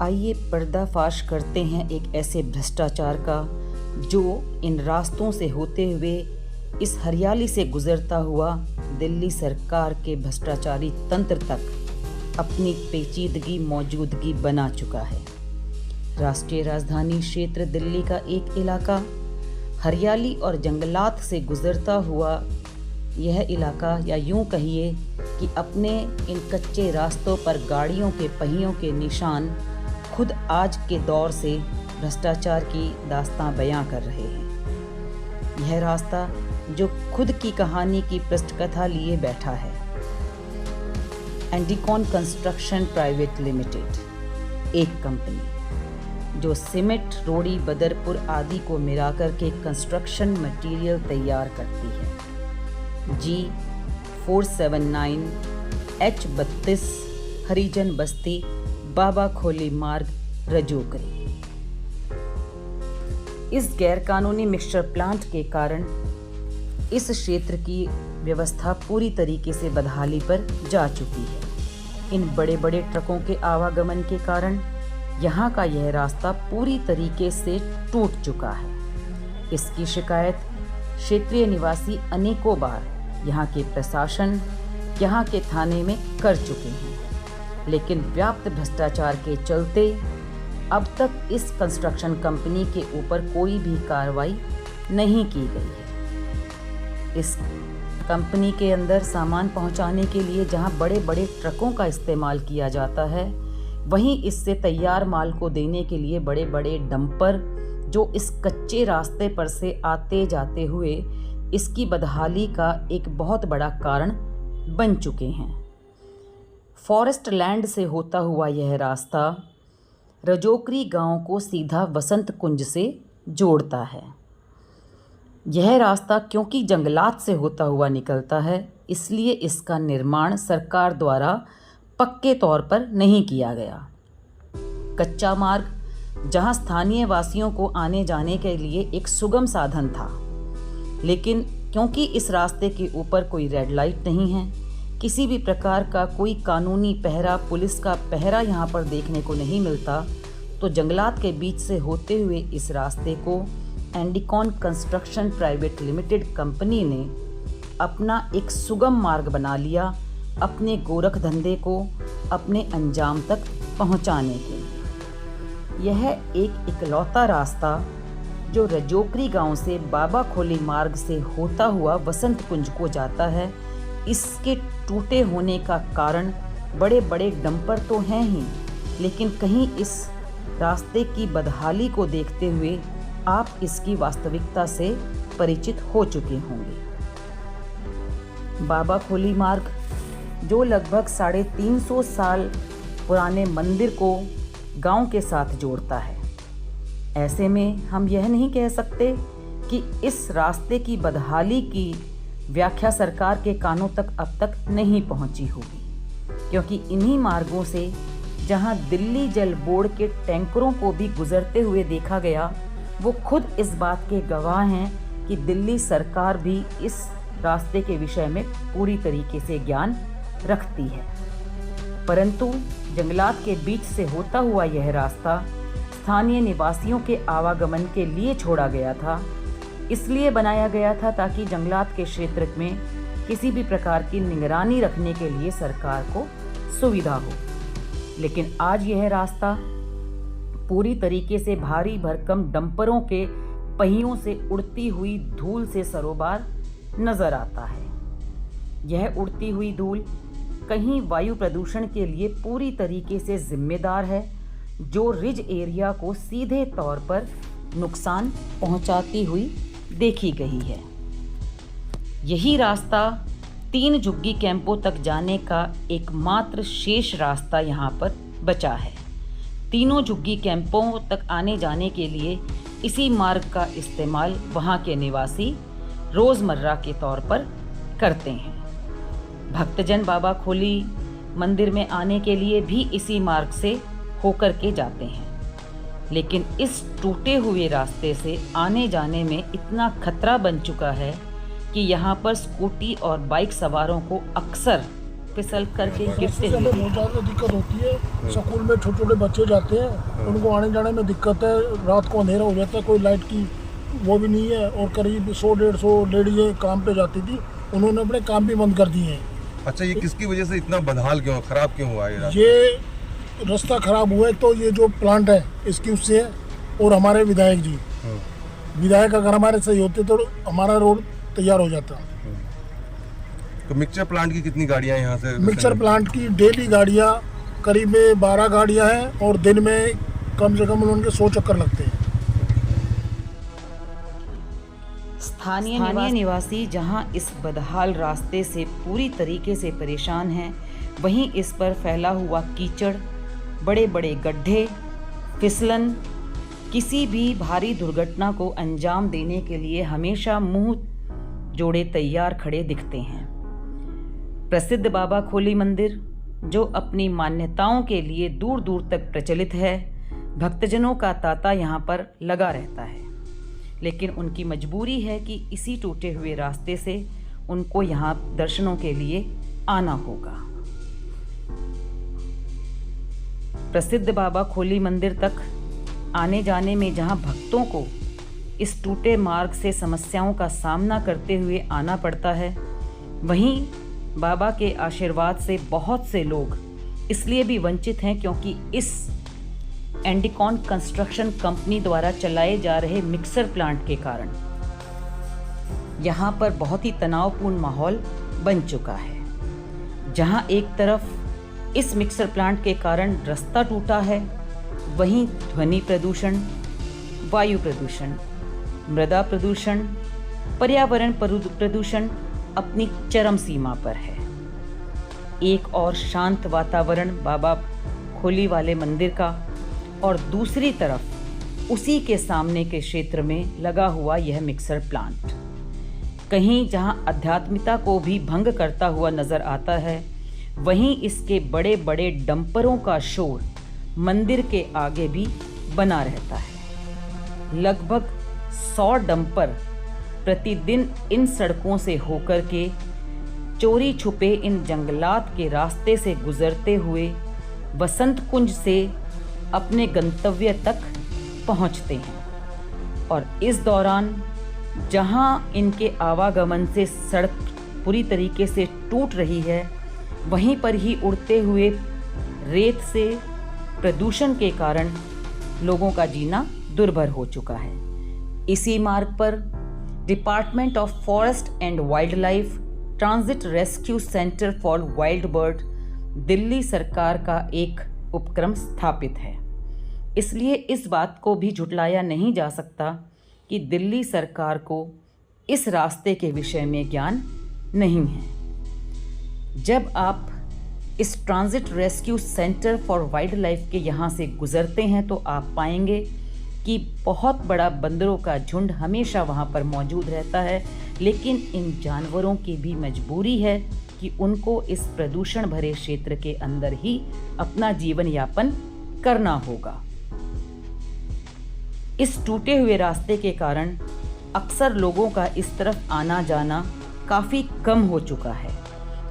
आइए पर्दाफाश करते हैं एक ऐसे भ्रष्टाचार का जो इन रास्तों से होते हुए इस हरियाली से गुजरता हुआ दिल्ली सरकार के भ्रष्टाचारी तंत्र तक अपनी पेचीदगी मौजूदगी बना चुका है। राष्ट्रीय राजधानी क्षेत्र दिल्ली का एक इलाका हरियाली और जंगलात से गुजरता हुआ यह इलाका, या यूं कहिए कि अपने इन कच्चे रास्तों पर गाड़ियों के पहियों के निशान खुद आज के दौर से भ्रष्टाचार की दास्तां बयां कर रहे हैं। यह रास्ता जो खुद की कहानी की पृष्ठकथा लिए बैठा है। एंडिकॉन कंस्ट्रक्शन प्राइवेट लिमिटेड एक कंपनी जो सीमेंट, रोड़ी, बदरपुर आदि को मिलाकर के कंस्ट्रक्शन मटेरियल तैयार करती है। G479 H32 हरिजन बस्ती, बाबा खोली मार्ग, रजोकरी। इस गैरकानूनी मिक्सचर प्लांट के कारण इस क्षेत्र की व्यवस्था पूरी तरीके से बदहाली पर जा चुकी है। इन बड़े बड़े ट्रकों के आवागमन के कारण यहाँ का यह रास्ता पूरी तरीके से टूट चुका है। इसकी शिकायत क्षेत्रीय निवासी अनेकों बार यहाँ के प्रशासन, यहाँ के थाने में कर चुके हैं, लेकिन व्याप्त भ्रष्टाचार के चलते अब तक इस कंस्ट्रक्शन कंपनी के ऊपर कोई भी कार्रवाई नहीं की गई है। इस कंपनी के अंदर सामान पहुंचाने के लिए जहां बड़े बड़े ट्रकों का इस्तेमाल किया जाता है, वहीं इससे तैयार माल को देने के लिए बड़े बड़े डंपर जो इस कच्चे रास्ते पर से आते जाते हुए इसकी बदहाली का एक बहुत बड़ा कारण बन चुके हैं। फॉरेस्ट लैंड से होता हुआ यह रास्ता रजोकरी गांव को सीधा वसंत कुंज से जोड़ता है। यह रास्ता क्योंकि जंगलात से होता हुआ निकलता है, इसलिए इसका निर्माण सरकार द्वारा पक्के तौर पर नहीं किया गया। कच्चा मार्ग जहां स्थानीय वासियों को आने जाने के लिए एक सुगम साधन था, लेकिन क्योंकि इस रास्ते के ऊपर कोई रेड लाइट नहीं है, किसी भी प्रकार का कोई कानूनी पहरा, पुलिस का पहरा यहाँ पर देखने को नहीं मिलता, तो जंगलात के बीच से होते हुए इस रास्ते को एंडिकॉन कंस्ट्रक्शन प्राइवेट लिमिटेड कंपनी ने अपना एक सुगम मार्ग बना लिया अपने गोरख धंधे को अपने अंजाम तक पहुँचाने के लिए। यह एक इकलौता रास्ता जो रजोकरी गांव से बाबा खोली मार्ग से होता हुआ वसंत कुंज को जाता है, इसके टूटे होने का कारण बड़े बड़े डंपर तो हैं ही, लेकिन कहीं इस रास्ते की बदहाली को देखते हुए आप इसकी वास्तविकता से परिचित हो चुके होंगे। बाबा खोली मार्ग जो लगभग 350 साल पुराने मंदिर को गांव के साथ जोड़ता है। ऐसे में हम यह नहीं कह सकते कि इस रास्ते की बदहाली की व्याख्या सरकार के कानों तक अब तक नहीं पहुंची होगी, क्योंकि इन्हीं मार्गों से जहां दिल्ली जल बोर्ड के टैंकरों को भी गुजरते हुए देखा गया, वो खुद इस बात के गवाह हैं कि दिल्ली सरकार भी इस रास्ते के विषय में पूरी तरीके से ज्ञान रखती है। परंतु जंगलात के बीच से होता हुआ यह रास्ता स्थानीय निवासियों के आवागमन के लिए छोड़ा गया था, इसलिए बनाया गया था ताकि जंगलात के क्षेत्र में किसी भी प्रकार की निगरानी रखने के लिए सरकार को सुविधा हो। लेकिन आज यह रास्ता पूरी तरीके से भारी भरकम डंपरों के पहियों से उड़ती हुई धूल से सरोबार नजर आता है। यह उड़ती हुई धूल कहीं वायु प्रदूषण के लिए पूरी तरीके से जिम्मेदार है, जो रिज एरिया को सीधे तौर पर नुकसान पहुंचाती हुई देखी गई है। यही रास्ता 3 झुग्गी कैंपों तक जाने का एकमात्र शेष रास्ता यहाँ पर बचा है। तीनों झुग्गी कैंपों तक आने जाने के लिए इसी मार्ग का इस्तेमाल वहाँ के निवासी रोज़मर्रा के तौर पर करते हैं। भक्तजन बाबा खोली मंदिर में आने के लिए भी इसी मार्ग से होकर के जाते हैं, लेकिन इस टूटे हुए रास्ते से आने जाने में इतना खतरा बन चुका है कि यहाँ पर स्कूटी और बाइक सवारों को अक्सर फिसल करके गिरते रास्ते से हुए हमें भी। बहुत ज़्यादा दिक्कत होती है। स्कूल में छोटे छोटे बच्चे जाते हैं, उनको आने जाने में दिक्कत है। रात को अंधेरा हो जाता है, कोई लाइट की वो भी नहीं है। और करीब 100-150 लेडीज़ें काम पे जाती थी, उन्होंने अपने काम भी बंद कर दिए हैं। अच्छा, ये किसकी वजह से इतना बदहाल क्यों, खराब क्यों हुआ ये रास्ता? ये रास्ता खराब हुआ है तो ये जो प्लांट है इसकी उससे है। और हमारे विधायक जी, विधायक अगर हमारे सही होते तो हमारा रोड तैयार हो जाता। तो मिक्सचर प्लांट की कितनी गाड़ियां यहाँ से? मिक्सर प्लांट की डेली गाड़ियाँ करीब 12 गाड़ियाँ हैं और दिन में कम से कम उनके 100 चक्कर लगते हैं। स्थानीय निवासी जहां इस बदहाल रास्ते से पूरी तरीके से परेशान हैं, वहीं इस पर फैला हुआ कीचड़, बड़े बड़े गड्ढे, फिसलन किसी भी भारी दुर्घटना को अंजाम देने के लिए हमेशा मुंह जोड़े तैयार खड़े दिखते हैं। प्रसिद्ध बाबा खोली मंदिर, जो अपनी मान्यताओं के लिए दूर दूर तक प्रचलित है, भक्तजनों का तांता यहाँ पर लगा रहता है। लेकिन उनकी मजबूरी है कि इसी टूटे हुए रास्ते से उनको यहाँ दर्शनों के लिए आना होगा। प्रसिद्ध बाबा खोली मंदिर तक आने जाने में जहाँ भक्तों को इस टूटे मार्ग से समस्याओं का सामना करते हुए आना पड़ता है, वहीं बाबा के आशीर्वाद से बहुत से लोग इसलिए भी वंचित हैं क्योंकि इस एंडिकॉन कंस्ट्रक्शन कंपनी द्वारा चलाए जा रहे मिक्सर प्लांट के कारण यहाँ पर बहुत ही तनावपूर्ण माहौल बन चुका है। जहाँ एक तरफ इस मिक्सर प्लांट के कारण रास्ता टूटा है, वहीं ध्वनि प्रदूषण, वायु प्रदूषण, मृदा प्रदूषण, पर्यावरण प्रदूषण अपनी चरम सीमा पर है। एक और शांत वातावरण बाबा खोली वाले मंदिर का, और दूसरी तरफ उसी के सामने के क्षेत्र में लगा हुआ यह मिक्सर प्लांट कहीं जहां आध्यात्मिकता को भी भंग करता हुआ नजर आता है, वहीं इसके बड़े बड़े डंपरों का शोर मंदिर के आगे भी बना रहता है। लगभग 100 डंपर प्रतिदिन इन सड़कों से होकर के चोरी छुपे इन जंगलात के रास्ते से गुजरते हुए वसंत कुंज से अपने गंतव्य तक पहुंचते हैं। और इस दौरान जहां इनके आवागमन से सड़क पूरी तरीके से टूट रही है, वहीं पर ही उड़ते हुए रेत से प्रदूषण के कारण लोगों का जीना दुर्भर हो चुका है। इसी मार्ग पर department of forest and wild life transit rescue centre for wild bird Delhi सरकार का एक उपक्रम स्थापित है। इसलिए इस बात को भी झुटलाया नहीं जा सकता कि दिल्ली सरकार को इस रास्ते के विषय में ज्ञान नहीं है। जब आप इस transit rescue centre for wild life के यहाँ से गुजरते हैं तो आप पाएंगे कि बहुत बड़ा बंदरों का झुंड हमेशा वहाँ पर मौजूद रहता है। लेकिन इन जानवरों की भी मजबूरी है कि उनको इस प्रदूषण भरे क्षेत्र के अंदर ही अपना जीवन यापन करना होगा। इस टूटे हुए रास्ते के कारण अक्सर लोगों का इस तरफ आना जाना काफ़ी कम हो चुका है।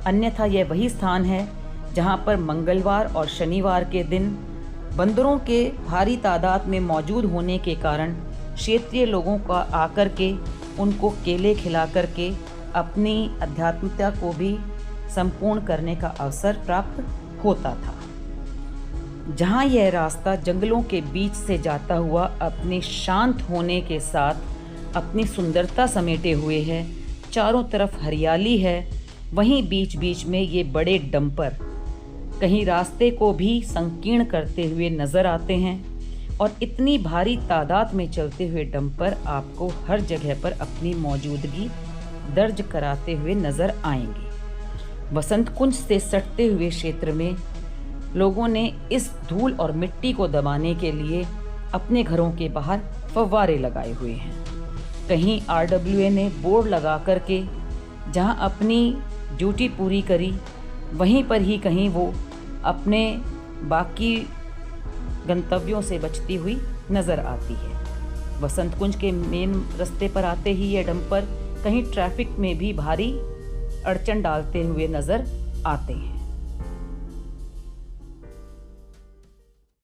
अन्यथा यह वही स्थान है जहां पर मंगलवार और शनिवार के दिन बंदरों के भारी तादाद में मौजूद होने के कारण क्षेत्रीय लोगों का आकर के उनको केले खिला करके अपनी आध्यात्मिकता को भी संपूर्ण करने का अवसर प्राप्त होता था। जहां यह रास्ता जंगलों के बीच से जाता हुआ अपने शांत होने के साथ अपनी सुंदरता समेटे हुए है, चारों तरफ हरियाली है, वहीं बीच बीच में ये बड़े डंपर कहीं रास्ते को भी संकीर्ण करते हुए नज़र आते हैं। और इतनी भारी तादाद में चलते हुए डंपर आपको हर जगह पर अपनी मौजूदगी दर्ज कराते हुए नज़र आएंगे। वसंत कुंज से सटते हुए क्षेत्र में लोगों ने इस धूल और मिट्टी को दबाने के लिए अपने घरों के बाहर फव्वारे लगाए हुए हैं। कहीं RWA ने बोर्ड लगा करके जहां अपनी ड्यूटी पूरी करी, वहीं पर ही कहीं वो अपने बाकी गंतव्यों से बचती हुई नज़र आती है। वसंत कुंज के मेन रास्ते पर आते ही ये डंपर कहीं ट्रैफिक में भी भारी अड़चन डालते हुए नज़र आते हैं।